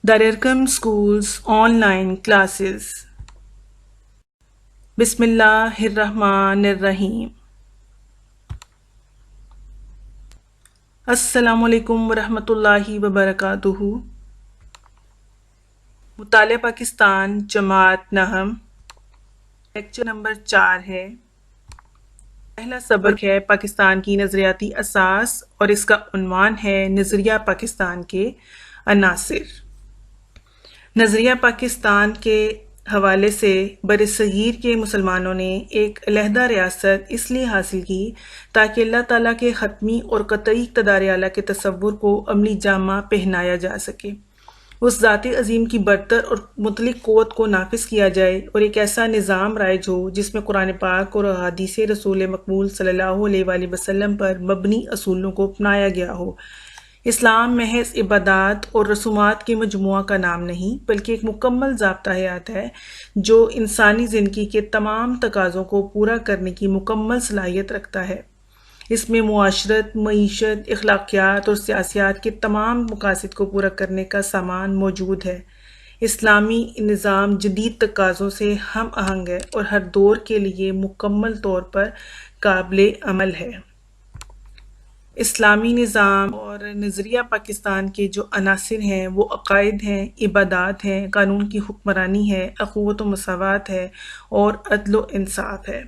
There come schools online classes. Bismillahirrahmanirrahim. السلام علیکم ورحمۃ اللہ وبرکاتہ۔ مطالعہ پاکستان جماعت نہم لیکچر نمبر 4 ہے۔ پہلا سبق ہے پاکستان کی نظریاتی اساس اور اس کا عنوان ہے نظریہ پاکستان کے عناصر۔ نظریہ پاکستان کے حوالے سے برصغیر کے مسلمانوں نے ایک علیحدہ ریاست اس لیے حاصل کی تاکہ اللہ تعالیٰ کے حتمی اور قطعی اقتدار اعلیٰ کے تصور کو عملی جامہ پہنایا جا سکے، اس ذات عظیم کی برتر اور مطلق قوت کو نافذ کیا جائے اور ایک ایسا نظام رائج ہو جس میں قرآن پاک اور احادیث رسول مقبول صلی اللہ علیہ وآلہ وسلم پر مبنی اصولوں کو اپنایا گیا ہو۔ اسلام محض عبادات اور رسومات کے مجموعہ کا نام نہیں بلکہ ایک مکمل ضابطہ حیات ہے جو انسانی زندگی کے تمام تقاضوں کو پورا کرنے کی مکمل صلاحیت رکھتا ہے۔ اس میں معاشرت، معیشت، اخلاقیات اور سیاسیات کے تمام مقاصد کو پورا کرنے کا سامان موجود ہے۔ اسلامی نظام جدید تقاضوں سے ہم آہنگ ہے اور ہر دور کے لیے مکمل طور پر قابل عمل ہے۔ اسلامی نظام اور نظریہ پاکستان کے جو عناصر ہیں وہ عقائد ہیں، عبادات ہیں، قانون کی حکمرانی ہے، اخوت و مساوات ہے اور عدل و انصاف ہے۔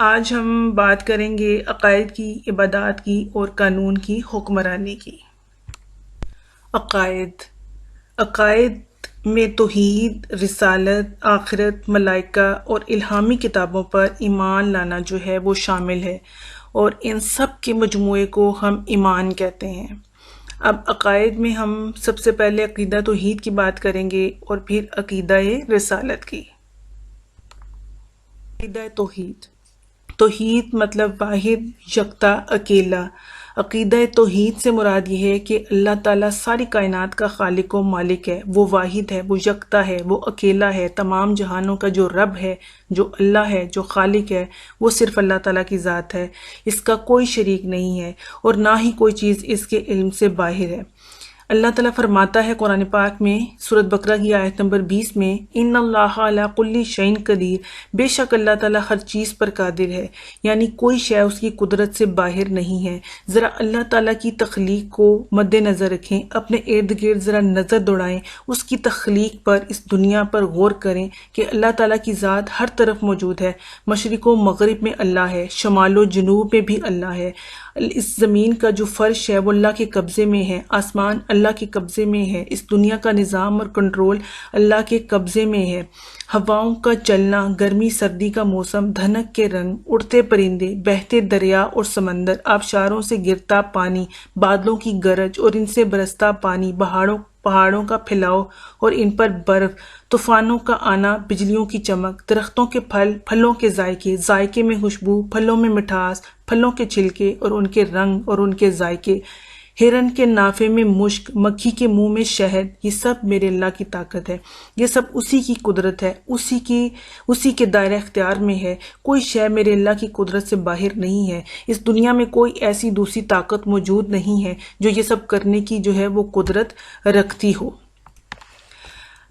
آج ہم بات کریں گے عقائد کی، عبادات کی اور قانون کی حکمرانی کی۔ عقائد میں توحید، رسالت، آخرت، ملائکہ اور الہامی کتابوں پر ایمان لانا جو ہے وہ شامل ہے اور ان سب کے مجموعے کو ہم ایمان کہتے ہیں۔ اب عقائد میں ہم سب سے پہلے عقیدہ توحید کی بات کریں گے اور پھر عقیدہ رسالت کی۔ عقیدہ توحید مطلب واحد، یکتا، اکیلا۔ عقیدہ توحید سے مراد یہ ہے کہ اللہ تعالیٰ ساری کائنات کا خالق و مالک ہے، وہ واحد ہے، وہ یکتا ہے، وہ اکیلا ہے۔ تمام جہانوں کا جو رب ہے، جو اللہ ہے، جو خالق ہے، وہ صرف اللہ تعالیٰ کی ذات ہے، اس کا کوئی شریک نہیں ہے اور نہ ہی کوئی چیز اس کے علم سے باہر ہے۔ اللہ تعالیٰ فرماتا ہے قرآن پاک میں سورۃ بقرہ کی آیت نمبر 20 میں، ان اللہ علی کل شیء قدیر، بے شک اللہ تعالیٰ ہر چیز پر قادر ہے، یعنی کوئی شے اس کی قدرت سے باہر نہیں ہے۔ ذرا اللہ تعالیٰ کی تخلیق کو مد نظر رکھیں، اپنے ارد گرد ذرا نظر دوڑائیں، اس کی تخلیق پر، اس دنیا پر غور کریں کہ اللہ تعالیٰ کی ذات ہر طرف موجود ہے۔ مشرق و مغرب میں اللہ ہے، شمال و جنوب میں بھی اللہ ہے۔ اس زمین کا جو فرش ہے وہ اللہ کے قبضے میں ہے، آسمان اللہ کے قبضے میں ہے، اس دنیا کا نظام اور کنٹرول اللہ کے قبضے میں ہے۔ ہواؤں کا چلنا، گرمی سردی کا موسم، دھنک کے رنگ، اڑتے پرندے، بہتے دریا اور سمندر، آبشاروں سے گرتا پانی، بادلوں کی گرج اور ان سے برستا پانی، پہاڑوں کا پھیلاؤ اور ان پر برف، طوفانوں کا آنا، بجلیوں کی چمک، درختوں کے پھل، پھلوں کے ذائقے میں خوشبو، پھلوں میں مٹھاس، پھلوں کے چھلکے اور ان کے رنگ اور ان کے ذائقے، ہرن کے نافے میں مشک، مکھی کے منہ میں شہد، یہ سب میرے اللہ کی طاقت ہے، یہ سب اسی کی قدرت ہے، اسی کے دائرہ اختیار میں ہے۔ کوئی شے میرے اللہ کی قدرت سے باہر نہیں ہے۔ اس دنیا میں کوئی ایسی دوسری طاقت موجود نہیں ہے جو یہ سب کرنے کی جو ہے وہ قدرت رکھتی ہو۔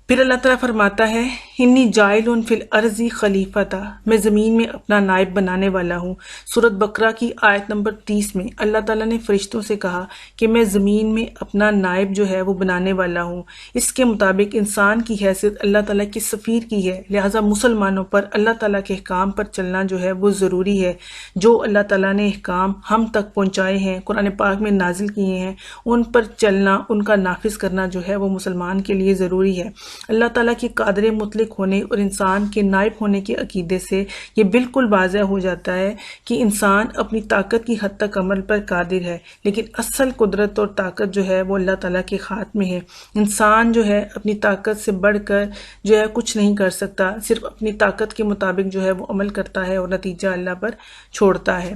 پھر اللہ تعالیٰ فرماتا ہے انی جاعل فی الارض خلیفۃ، میں زمین میں اپنا نائب بنانے والا ہوں۔ سورۃ بقرہ کی آیت نمبر 30 میں اللہ تعالیٰ نے فرشتوں سے کہا کہ میں زمین میں اپنا نائب جو ہے وہ بنانے والا ہوں۔ اس کے مطابق انسان کی حیثیت اللہ تعالیٰ کی سفیر کی ہے، لہٰذا مسلمانوں پر اللہ تعالیٰ کے احکام پر چلنا جو ہے وہ ضروری ہے۔ جو اللہ تعالیٰ نے احکام ہم تک پہنچائے ہیں، قرآن پاک میں نازل کیے ہیں، ان پر چلنا، ان کا نافذ کرنا جو ہے وہ مسلمان کے لیے ضروری ہے۔ اللہ تعالیٰ کے قادر مطلق ہونے اور انسان کے نائب ہونے کے عقیدے سے یہ بالکل واضح ہو جاتا ہے کہ انسان اپنی طاقت کی حد تک عمل پر قادر ہے، لیکن اصل قدرت اور طاقت جو ہے وہ اللہ تعالیٰ کے ہاتھ میں ہے۔ انسان جو ہے اپنی طاقت سے بڑھ کر جو ہے کچھ نہیں کر سکتا، صرف اپنی طاقت کے مطابق جو ہے وہ عمل کرتا ہے اور نتیجہ اللہ پر چھوڑتا ہے۔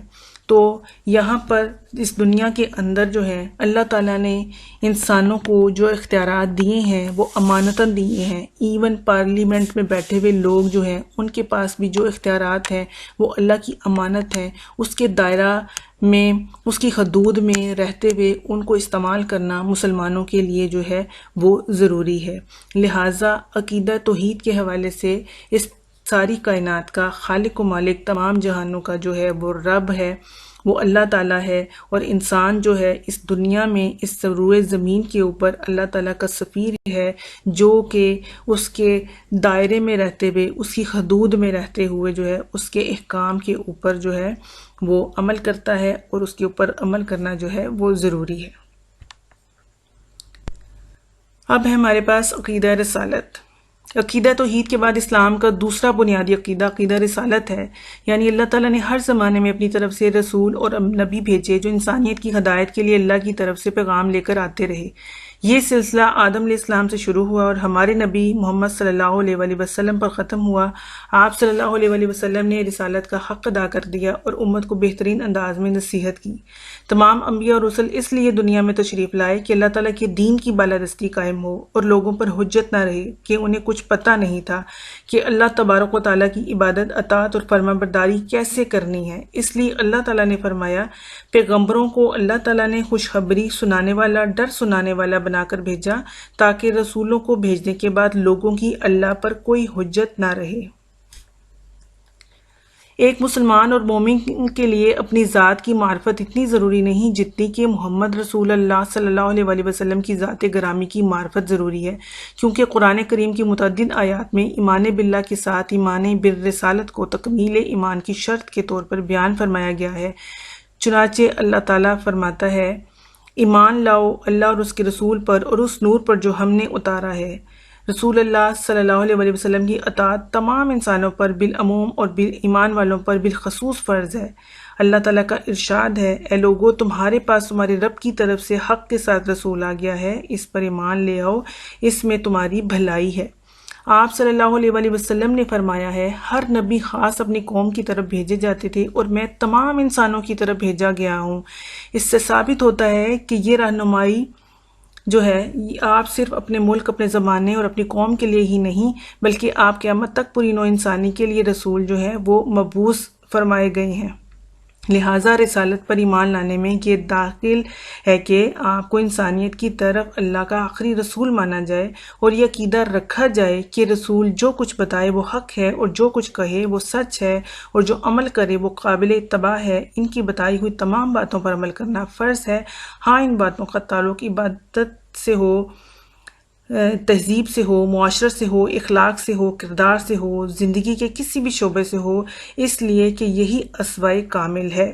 تو یہاں پر اس دنیا کے اندر جو ہے اللہ تعالیٰ نے انسانوں کو جو اختیارات دیے ہیں وہ امانتاً دیے ہیں. ایون پارلیمنٹ میں بیٹھے ہوئے لوگ جو ہیں ان کے پاس بھی جو اختیارات ہیں وہ اللہ کی امانت ہیں. اس کے دائرہ میں، اس کی حدود میں رہتے ہوئے ان کو استعمال کرنا مسلمانوں کے لیے جو ہے وہ ضروری ہے. لہٰذا عقیدہ توحید کے حوالے سے اس ساری کائنات کا خالق و مالک، تمام جہانوں کا جو ہے وہ رب ہے، وہ اللہ تعالیٰ ہے. اور انسان جو ہے اس دنیا میں، اس روئے زمین کے اوپر اللہ تعالیٰ کا سفیر ہے، جو کہ اس کے دائرے میں رہتے ہوئے، اس کی حدود میں رہتے ہوئے جو ہے اس کے احکام کے اوپر جو ہے وہ عمل کرتا ہے، اور اس کے اوپر عمل کرنا جو ہے وہ ضروری ہے. اب ہے ہمارے پاس عقیدہ رسالت. عقیدہ توحید کے بعد اسلام کا دوسرا بنیادی عقیدہ عقیدہ رسالت ہے. یعنی اللہ تعالیٰ نے ہر زمانے میں اپنی طرف سے رسول اور نبی بھیجے جو انسانیت کی ہدایت کے لیے اللہ کی طرف سے پیغام لے کر آتے رہے. یہ سلسلہ آدم علیہ السلام سے شروع ہوا اور ہمارے نبی محمد صلی اللہ علیہ وآلہ وسلم پر ختم ہوا. آپ صلی اللہ علیہ وآلہ وسلم نے رسالت کا حق ادا کر دیا اور امت کو بہترین انداز میں نصیحت کی. تمام انبیاء اور رسل اس لیے دنیا میں تشریف لائے کہ اللہ تعالیٰ کے دین کی بالادستی قائم ہو اور لوگوں پر حجت نہ رہے کہ انہیں کچھ پتہ نہیں تھا کہ اللہ تبارک و تعالیٰ کی عبادت، اطاعت اور فرما برداری کیسے کرنی ہے. اس لیے اللہ تعالیٰ نے فرمایا، پیغمبروں کو اللہ تعالیٰ نے خوشخبری سنانے والا، ڈر سنانے والا بنا کر بھیجا تاکہ رسولوں کو بھیجنے کے بعد لوگوں کی اللہ پر کوئی حجت نہ رہے. ایک مسلمان اور مومن کے لیے اپنی ذات کی معرفت اتنی ضروری نہیں جتنی کہ محمد رسول اللہ صلی اللہ علیہ وآلہ وسلم کی ذات گرامی کی معرفت ضروری ہے، کیونکہ قرآن کریم کی متعدد آیات میں ایمان باللہ کے ساتھ ایمان بالرسالت کو تکمیل ایمان کی شرط کے طور پر بیان فرمایا گیا ہے. چنانچہ اللہ تعالیٰ فرماتا ہے، ایمان لاؤ اللہ اور اس کے رسول پر اور اس نور پر جو ہم نے اتارا ہے. رسول اللہ صلی اللہ علیہ وآلہ وسلم کی اطاعت تمام انسانوں پر بالعموم اور ایمان والوں پر بالخصوص فرض ہے. اللہ تعالیٰ کا ارشاد ہے، اے لوگو، تمہارے پاس تمہارے رب کی طرف سے حق کے ساتھ رسول آ گیا ہے، اس پر ایمان لے آؤ، اس میں تمہاری بھلائی ہے. آپ صلی اللہ علیہ وآلہ وسلم نے فرمایا ہے، ہر نبی خاص اپنی قوم کی طرف بھیجے جاتے تھے اور میں تمام انسانوں کی طرف بھیجا گیا ہوں. اس سے ثابت ہوتا ہے کہ یہ رہنمائی جو ہے آپ صرف اپنے ملک، اپنے زمانے اور اپنی قوم کے لیے ہی نہیں بلکہ آپ قیامت تک پوری نوع انسانی کے لیے رسول جو ہے وہ مبعوث فرمائے گئے ہیں. لہٰذا رسالت پر ایمان لانے میں یہ داخل ہے کہ آپ کو انسانیت کی طرف اللہ کا آخری رسول مانا جائے اور یہ عقیدہ رکھا جائے کہ رسول جو کچھ بتائے وہ حق ہے اور جو کچھ کہے وہ سچ ہے اور جو عمل کرے وہ قابل اتباع ہے. ان کی بتائی ہوئی تمام باتوں پر عمل کرنا فرض ہے. ہاں، ان باتوں کا تعلق عبادت سے ہو، تہذیب سے ہو، معاشرت سے ہو، اخلاق سے ہو، کردار سے ہو، زندگی کے کسی بھی شعبے سے ہو، اس لیے کہ یہی اسوائے کامل ہے.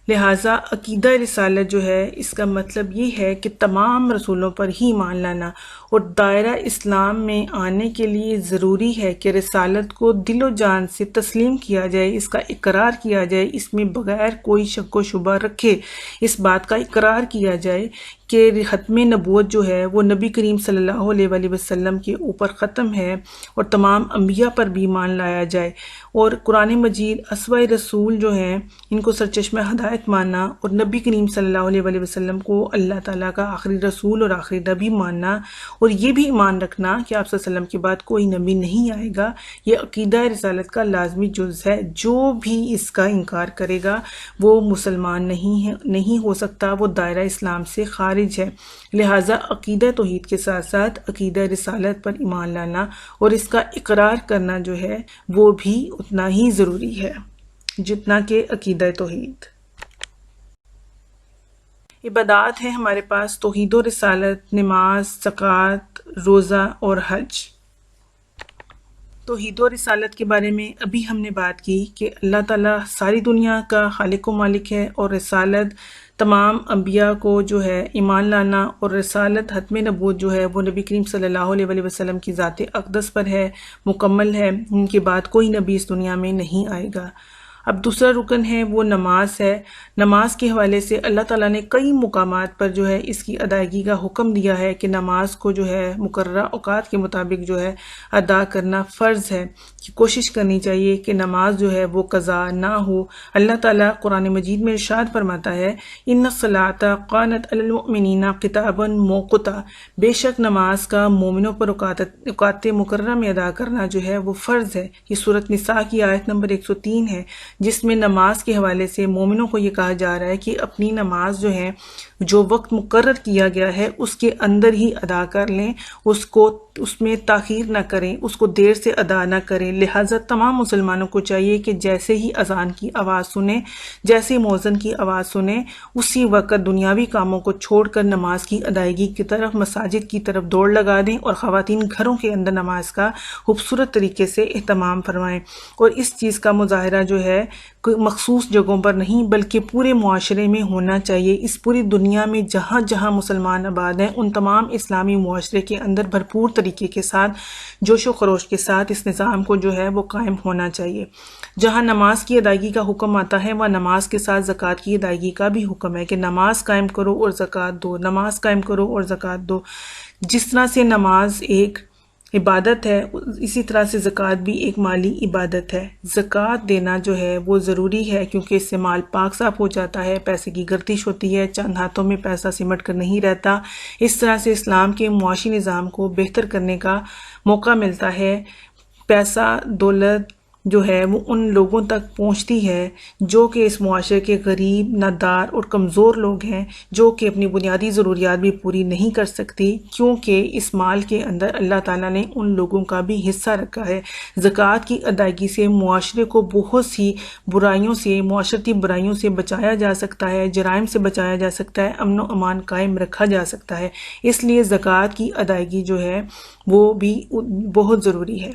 لہٰذا عقیدہ رسالت جو ہے اس کا مطلب یہ ہے کہ تمام رسولوں پر ہی ایمان لانا اور دائرہ اسلام میں آنے کے لیے ضروری ہے کہ رسالت کو دل و جان سے تسلیم کیا جائے، اس کا اقرار کیا جائے، اس میں بغیر کوئی شک و شبہ رکھے اس بات کا اقرار کیا جائے کہ ختم نبوت جو ہے وہ نبی کریم صلی اللہ علیہ وآلہ وسلم کے اوپر ختم ہے اور تمام انبیاء پر بھی ایمان لایا جائے. اور قرآن مجید اسوۂ رسول جو ہیں ان کو سرچشمہ ہدایت ماننا اور نبی کریم صلی اللہ علیہ وآلہ وسلم کو اللہ تعالیٰ کا آخری رسول اور آخری نبی ماننا اور یہ بھی ایمان رکھنا کہ آپ صلی اللہ علیہ وسلم کے بعد کوئی نبی نہیں آئے گا، یہ عقیدہ رسالت کا لازمی جز ہے. جو بھی اس کا انکار کرے گا وہ مسلمان نہیں ہو سکتا، وہ دائرہ اسلام سے خارج ہے. لہٰذا عقیدہ توحید کے ساتھ ساتھ عقیدہ رسالت پر ایمان لانا اور اس کا اقرار کرنا جو ہے وہ بھی اتنا ہی ضروری ہے جتنا کہ عقیدہ توحید. عبادات ہیں ہمارے پاس توحید و رسالت، نماز، زکوٰۃ، روزہ اور حج. توحید و رسالت کے بارے میں ابھی ہم نے بات کی کہ اللہ تعالیٰ ساری دنیا کا خالق و مالک ہے اور رسالت تمام انبیاء کو جو ہے ایمان لانا اور رسالت ختم نبوت جو ہے وہ نبی کریم صلی اللہ علیہ وآلہ وسلم کی ذات اقدس پر ہے، مکمل ہے، ان کے بعد کوئی نبی اس دنیا میں نہیں آئے گا. اب دوسرا رکن ہے وہ نماز ہے۔ نماز کے حوالے سے اللہ تعالیٰ نے کئی مقامات پر جو ہے اس کی ادائیگی کا حکم دیا ہے کہ نماز کو جو ہے مقررہ اوقات کے مطابق جو ہے ادا کرنا فرض ہے، کہ کوشش کرنی چاہیے کہ نماز جو ہے وہ قضا نہ ہو۔ اللہ تعالیٰ قرآن مجید میں ارشاد فرماتا ہے ان الصلاۃ کانت علی المؤمنین کتابا موقوتا، بے شک نماز کا مومنوں پر اوقات مقررہ میں ادا کرنا جو ہے وہ فرض ہے۔ یہ سورۃ نساء کی آیت نمبر 103 ہے، جس میں نماز کے حوالے سے مومنوں کو یہ کہا جا رہا ہے کہ اپنی نماز جو ہے جو وقت مقرر کیا گیا ہے اس کے اندر ہی ادا کر لیں، اس میں تاخیر نہ کریں، اس کو دیر سے ادا نہ کریں۔ لہٰذا تمام مسلمانوں کو چاہیے کہ جیسے ہی اذان کی آواز سنیں، جیسے مؤذن کی آواز سنیں، اسی وقت دنیاوی کاموں کو چھوڑ کر نماز کی ادائیگی کی طرف، مساجد کی طرف دوڑ لگا دیں، اور خواتین گھروں کے اندر نماز کا خوبصورت طریقے سے اہتمام فرمائیں۔ اور اس چیز کا مظاہرہ جو ہے کوئی مخصوص جگہوں پر نہیں بلکہ پورے معاشرے میں ہونا چاہیے۔ اس پوری دنیا میں جہاں جہاں مسلمان آباد ہیں ان تمام اسلامی معاشرے کے اندر بھرپور طریقے کے ساتھ، جوش و خروش کے ساتھ اس نظام کو جو ہے وہ قائم ہونا چاہیے۔ جہاں نماز کی ادائیگی کا حکم آتا ہے وہاں نماز کے ساتھ زکوٰۃ کی ادائیگی کا بھی حکم ہے کہ نماز قائم کرو اور زکوٰۃ دو، نماز قائم کرو اور زکوٰۃ دو۔ جس طرح سے نماز ایک عبادت ہے، اسی طرح سے زکوٰۃ بھی ایک مالی عبادت ہے۔ زکوٰۃ دینا جو ہے وہ ضروری ہے کیونکہ اس سے مال پاک صاف ہو جاتا ہے، پیسے کی گردش ہوتی ہے، چند ہاتھوں میں پیسہ سمٹ کر نہیں رہتا۔ اس طرح سے اسلام کے معاشی نظام کو بہتر کرنے کا موقع ملتا ہے۔ پیسہ دولت جو ہے وہ ان لوگوں تک پہنچتی ہے جو کہ اس معاشرے کے غریب، نادار اور کمزور لوگ ہیں، جو کہ اپنی بنیادی ضروریات بھی پوری نہیں کر سکتی، کیونکہ اس مال کے اندر اللہ تعالیٰ نے ان لوگوں کا بھی حصہ رکھا ہے۔ زکوٰۃ کی ادائیگی سے معاشرے کو بہت سی برائیوں سے، معاشرتی برائیوں سے بچایا جا سکتا ہے، جرائم سے بچایا جا سکتا ہے، امن و امان قائم رکھا جا سکتا ہے۔ اس لیے زکوٰۃ کی ادائیگی جو ہے وہ بھی بہت ضروری ہے۔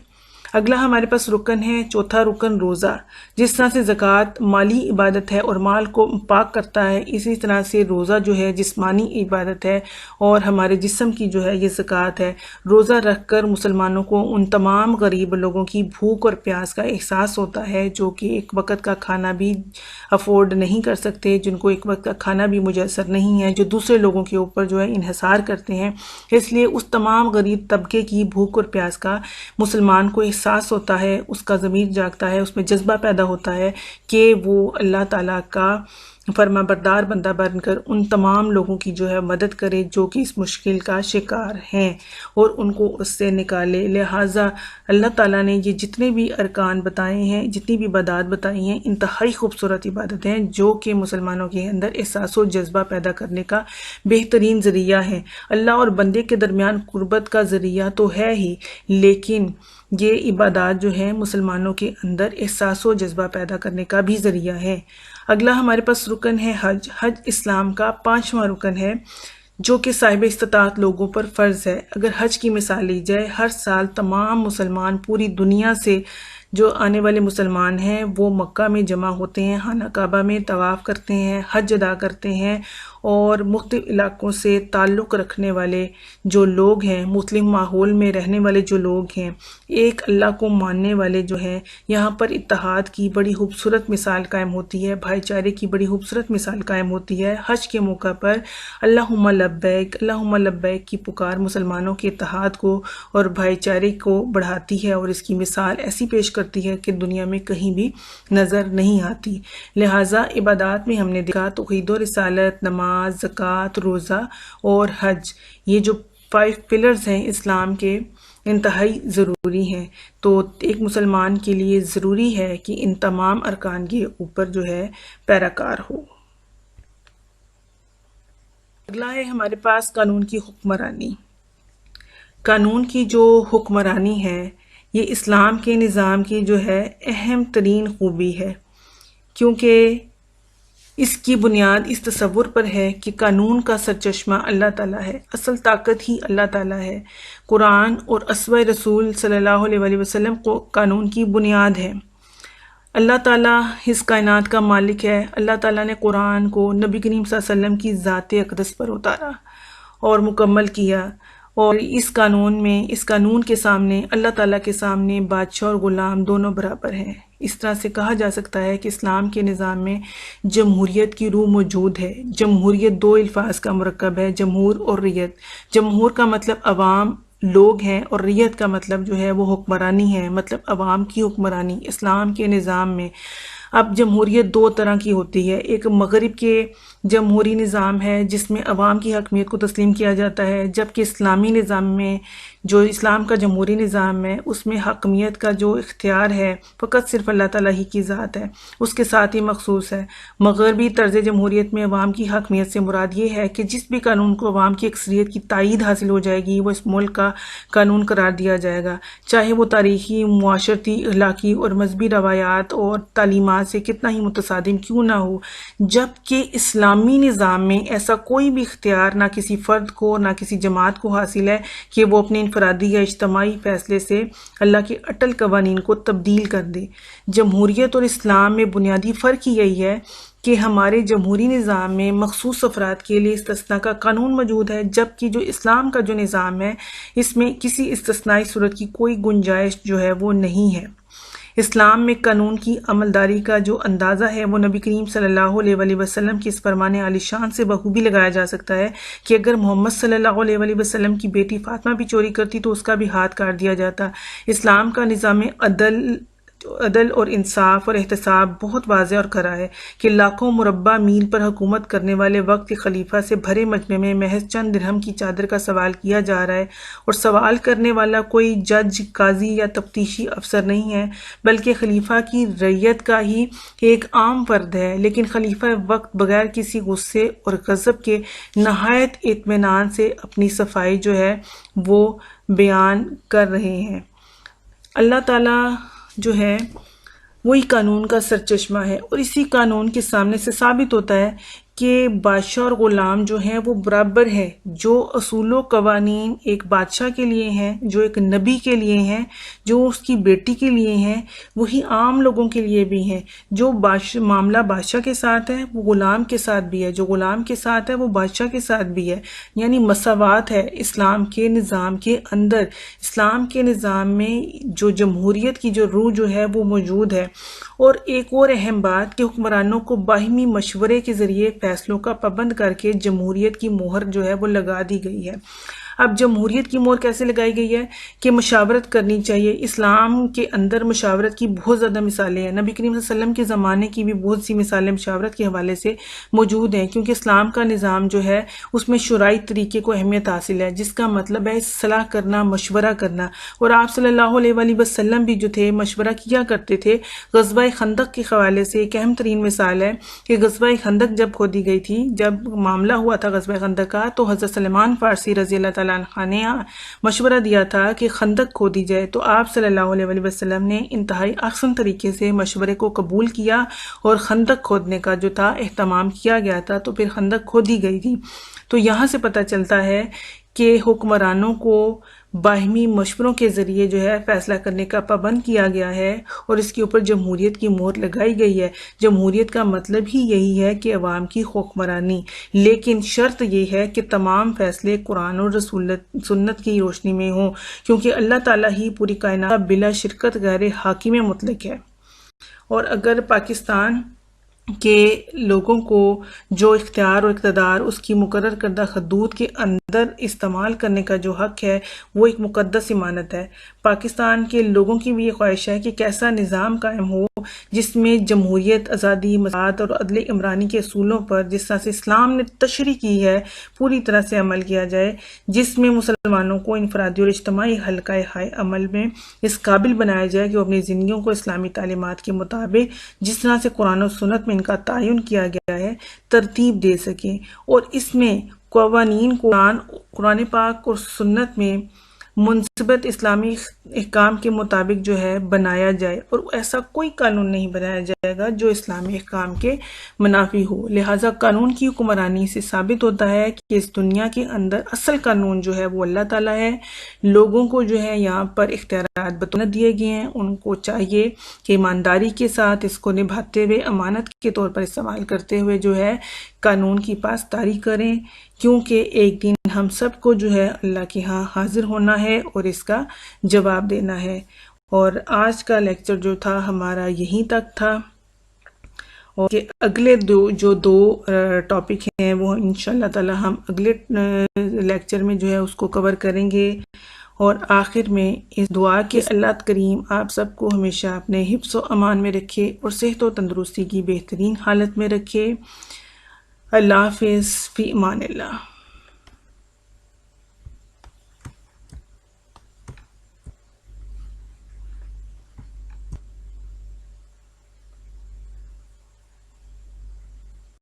اگلا ہمارے پاس رکن ہے، چوتھا رکن روزہ۔ جس طرح سے زکوٰۃ مالی عبادت ہے اور مال کو پاک کرتا ہے، اسی طرح سے روزہ جو ہے جسمانی عبادت ہے اور ہمارے جسم کی جو ہے یہ زکوٰۃ ہے۔ روزہ رکھ کر مسلمانوں کو ان تمام غریب لوگوں کی بھوک اور پیاس کا احساس ہوتا ہے جو کہ ایک وقت کا کھانا بھی افورڈ نہیں کر سکتے، جن کو ایک وقت کا کھانا بھی میسر نہیں ہے، جو دوسرے لوگوں کے اوپر جو ہے انحصار کرتے ہیں۔ اس لیے اس تمام غریب طبقے کی بھوک اور پیاس کا مسلمان کو احساس ہوتا ہے، اس کا ضمیر جاگتا ہے، اس میں جذبہ پیدا ہوتا ہے کہ وہ اللہ تعالیٰ کا فرما بردار بندہ بن کر ان تمام لوگوں کی جو ہے مدد کرے جو کہ اس مشکل کا شکار ہیں اور ان کو اس سے نکالے۔ لہٰذا اللہ تعالیٰ نے یہ جتنے بھی ارکان بتائے ہیں، جتنی بھی عبادات بتائی ہیں، انتہائی خوبصورت عبادت ہیں جو کہ مسلمانوں کے اندر احساس و جذبہ پیدا کرنے کا بہترین ذریعہ ہے۔ اللہ اور بندے کے درمیان قربت کا ذریعہ تو ہے ہی، لیکن یہ عبادات جو ہیں مسلمانوں کے اندر احساس و جذبہ پیدا کرنے کا بھی ذریعہ ہے۔ اگلا ہمارے پاس رکن ہے حج۔ حج اسلام کا 5واں رکن ہے جو کہ صاحب استطاعت لوگوں پر فرض ہے۔ اگر حج کی مثال لی جائے، ہر سال تمام مسلمان پوری دنیا سے جو آنے والے مسلمان ہیں وہ مکہ میں جمع ہوتے ہیں، خانہ کعبہ میں طواف کرتے ہیں، حج ادا کرتے ہیں، اور مختلف علاقوں سے تعلق رکھنے والے جو لوگ ہیں، مختلف ماحول میں رہنے والے جو لوگ ہیں، ایک اللہ کو ماننے والے جو ہیں، یہاں پر اتحاد کی بڑی خوبصورت مثال قائم ہوتی ہے، بھائی چارے کی بڑی خوبصورت مثال قائم ہوتی ہے۔ حج کے موقع پر اللہم لبیک اللہم لبیک کی پکار مسلمانوں کے اتحاد کو اور بھائی چارے کو بڑھاتی ہے اور اس کی مثال ایسی پیش کرتی ہے کہ دنیا میں کہیں بھی نظر نہیں آتی۔ لہٰذا عبادات میں ہم نے دیکھا توحید و رسالت، نماز، زکوٰۃ، روزہ اور حج، یہ جو 5 پلرز ہیں اسلام کے، انتہائی ضروری ہیں۔ تو ایک مسلمان کے لیے ضروری ہے کہ ان تمام ارکان کے اوپر جو ہے پیراکار ہو۔ اگلا ہے ہمارے پاس قانون کی حکمرانی۔ قانون کی جو حکمرانی ہے یہ اسلام کے نظام کی جو ہے اہم ترین خوبی ہے، کیونکہ اس کی بنیاد اس تصور پر ہے کہ قانون کا سرچشمہ اللہ تعالیٰ ہے، اصل طاقت ہی اللہ تعالیٰ ہے۔ قرآن اور اسوہ رسول صلی اللہ علیہ وسلم کو قانون کی بنیاد ہے۔ اللہ تعالیٰ اس کائنات کا مالک ہے۔ اللہ تعالیٰ نے قرآن کو نبی کریم صلی اللہ علیہ وسلم کی ذات اقدس پر اتارا اور مکمل کیا، اور اس قانون کے سامنے اللہ تعالیٰ کے سامنے بادشاہ اور غلام دونوں برابر ہیں۔ اس طرح سے کہا جا سکتا ہے کہ اسلام کے نظام میں جمہوریت کی روح موجود ہے۔ جمہوریت دو الفاظ کا مرکب ہے، جمہور اور ریت۔ جمہور کا مطلب عوام لوگ ہیں، اور ریت کا مطلب جو ہے وہ حکمرانی ہے، مطلب عوام کی حکمرانی۔ اسلام کے نظام میں اب جمہوریت دو طرح کی ہوتی ہے، ایک مغرب کے جمہوری نظام ہے جس میں عوام کی حاکمیت کو تسلیم کیا جاتا ہے، جبکہ اسلامی نظام میں جو اسلام کا جمہوری نظام ہے اس میں حاکمیت کا جو اختیار ہے فقط صرف اللہ تعالیٰ ہی کی ذات ہے، اس کے ساتھ ہی مخصوص ہے۔ مغربی طرز جمہوریت میں عوام کی حاکمیت سے مراد یہ ہے کہ جس بھی قانون کو عوام کی اکثریت کی تائید حاصل ہو جائے گی وہ اس ملک کا قانون قرار دیا جائے گا، چاہے وہ تاریخی، معاشرتی، اخلاقی اور مذہبی روایات اور تعلیمات سے کتنا ہی متصادم کیوں نہ ہو۔ جبکہ اسلامی نظام میں ایسا کوئی بھی اختیار نہ کسی فرد کو نہ کسی جماعت کو حاصل ہے کہ وہ اپنے انفرادی یا اجتماعی فیصلے سے اللہ کے اٹل قوانین کو تبدیل کر دے۔ جمہوریت اور اسلام میں بنیادی فرق یہی ہے کہ ہمارے جمہوری نظام میں مخصوص افراد کے لیے استثناء کا قانون موجود ہے، جبکہ جو اسلام کا جو نظام ہے اس میں کسی استثنائی صورت کی کوئی گنجائش جو ہے وہ نہیں ہے۔ اسلام میں قانون کی عملداری کا جو اندازہ ہے وہ نبی کریم صلی اللہ علیہ وآلہ وسلم کی اس فرمان عالی شان سے بخوبی لگایا جا سکتا ہے کہ اگر محمد صلی اللہ علیہ وآلہ وسلم کی بیٹی فاطمہ بھی چوری کرتی تو اس کا بھی ہاتھ کاٹ دیا جاتا۔ اسلام کا نظام عدل اور انصاف اور احتساب بہت واضح اور کڑا ہے کہ لاکھوں مربع میل پر حکومت کرنے والے وقت کے خلیفہ سے بھرے مجمع میں محض چند درہم کی چادر کا سوال کیا جا رہا ہے، اور سوال کرنے والا کوئی جج، قاضی یا تفتیشی افسر نہیں ہے بلکہ خلیفہ کی رعیت کا ہی ایک عام فرد ہے، لیکن خلیفہ وقت بغیر کسی غصے اور غضب کے نہایت اطمینان سے اپنی صفائی جو ہے وہ بیان کر رہے ہیں۔ اللہ تعالیٰ جو ہے وہی قانون کا سرچشمہ ہے، اور اسی قانون کے سامنے سے ثابت ہوتا ہے کہ بادشاہ اور غلام جو ہیں وہ برابر ہیں۔ جو اصول و قوانین ایک بادشاہ کے لیے ہیں، جو ایک نبی کے لیے ہیں، جو اس کی بیٹی کے لیے ہیں، وہی عام لوگوں کے لیے بھی ہیں۔ جو معاملہ بادشاہ کے ساتھ ہے وہ غلام کے ساتھ بھی ہے، جو غلام کے ساتھ ہے وہ بادشاہ کے ساتھ بھی ہے، یعنی مساوات ہے اسلام کے نظام کے اندر۔ اسلام کے نظام میں جو جمہوریت کی جو روح جو ہے وہ موجود ہے۔ اور ایک اور اہم بات کہ حکمرانوں کو باہمی مشورے کے ذریعے فیصلوں کا پابند کر کے جمہوریت کی مہر جو ہے وہ لگا دی گئی ہے۔ اب جمہوریت کی مہر کیسے لگائی گئی ہے کہ مشاورت کرنی چاہیے۔ اسلام کے اندر مشاورت کی بہت زیادہ مثالیں ہیں، نبی کریم صلی اللہ علیہ وسلم کے زمانے کی بھی بہت سی مثالیں مشاورت کے حوالے سے موجود ہیں، کیونکہ اسلام کا نظام جو ہے اس میں شرعی طریقے کو اہمیت حاصل ہے، جس کا مطلب ہے صلاح کرنا، مشورہ کرنا۔ اور آپ صلی اللہ علیہ وآلہ وسلم بھی جو تھے مشورہ کیا کرتے تھے۔ غزوہ خندق کے حوالے سے ایک اہم ترین مثال ہے کہ غزوہ خندق جب کھودی گئی تھی، جب معاملہ ہوا تھا غزوہ خندق کا، تو حضرت سلمان فارسی رضی اللہ تعالیٰ عنہ نے مشورہ دیا تھا کہ خندق کھودی جائے، تو آپ صلی اللہ علیہ وآلہ وسلم نے انتہائی احسن طریقے سے مشورے کو قبول کیا اور خندق کھودنے کا جو تھا اہتمام کیا گیا تھا، تو پھر خندق کھودی گئی تھی۔ تو یہاں سے پتہ چلتا ہے کہ حکمرانوں کو باہمی مشوروں کے ذریعے جو ہے فیصلہ کرنے کا پابند کیا گیا ہے، اور اس کے اوپر جمہوریت کی مہر لگائی گئی ہے۔ جمہوریت کا مطلب ہی یہی ہے کہ عوام کی حکمرانی، لیکن شرط یہ ہے کہ تمام فیصلے قرآن اور سنت کی روشنی میں ہوں، کیونکہ اللہ تعالیٰ ہی پوری کائنات بلا شرکت غیر حاکم مطلق ہے۔ اور اگر پاکستان کہ لوگوں کو جو اختیار اور اقتدار اس کی مقرر کردہ حدود کے اندر استعمال کرنے کا جو حق ہے وہ ایک مقدس امانت ہے۔ پاکستان کے لوگوں کی بھی یہ خواہش ہے کہ کیسا نظام قائم ہو جس میں جمہوریت، آزادی، مساوات اور عدل عمرانی کے اصولوں پر جس طرح سے اسلام نے تشریح کی ہے پوری طرح سے عمل کیا جائے، جس میں مسلمانوں کو انفرادی اور اجتماعی حلقہ ہائے عمل میں اس قابل بنایا جائے کہ وہ اپنی زندگیوں کو اسلامی تعلیمات کے مطابق جس طرح سے قرآن و سنت میں ان کا تعین کیا گیا ہے ترتیب دے سکیں، اور اس میں قوانین کو قرآن پاک اور سنت میں منضبط اسلامی احکام کے مطابق جو ہے بنایا جائے، اور ایسا کوئی قانون نہیں بنایا جائے گا جو اسلامی احکام کے منافی ہو۔ لہٰذا قانون کی حکمرانی سے ثابت ہوتا ہے کہ اس دنیا کے اندر اصل قانون جو ہے وہ اللہ تعالیٰ ہے۔ لوگوں کو جو ہے یہاں پر اختیارات بطور دیے گئے ہیں، ان کو چاہیے کہ ایمانداری کے ساتھ اس کو نبھاتے ہوئے امانت کے طور پر استعمال کرتے ہوئے جو ہے قانون کی پاسداری کریں، کیونکہ ایک دن ہم سب کو جو ہے اللہ کے ہاں حاضر ہونا ہے اور اس کا جواب دینا ہے۔ اور آج کا لیکچر جو تھا ہمارا یہیں تک تھا، اور کہ اگلے جو دو ٹاپک ہیں وہ انشاءاللہ تعالی ہم اگلے لیکچر میں جو ہے اس کو کور کریں گے، اور آخر میں اس دعا کہ اللہ کریم آپ سب کو ہمیشہ اپنے حفظ و امان میں رکھے اور صحت و تندرستی کی بہترین حالت میں رکھے۔ اللہ حافظ، فی امان اللہ۔